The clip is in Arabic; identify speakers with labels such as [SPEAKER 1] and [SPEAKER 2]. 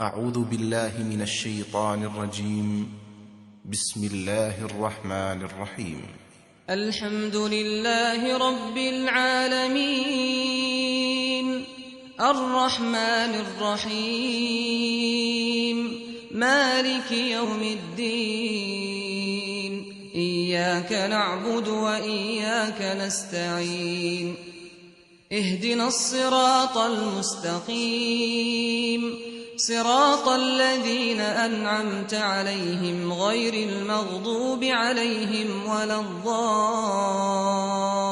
[SPEAKER 1] أعوذ بالله من الشيطان الرجيم. بسم الله الرحمن الرحيم.
[SPEAKER 2] الحمد لله رب العالمين الرحمن الرحيم مالك يوم الدين إياك نعبد وإياك نستعين اهدنا الصراط المستقيم صراط الذين أنعمت عليهم غير المغضوب عليهم ولا الضالين.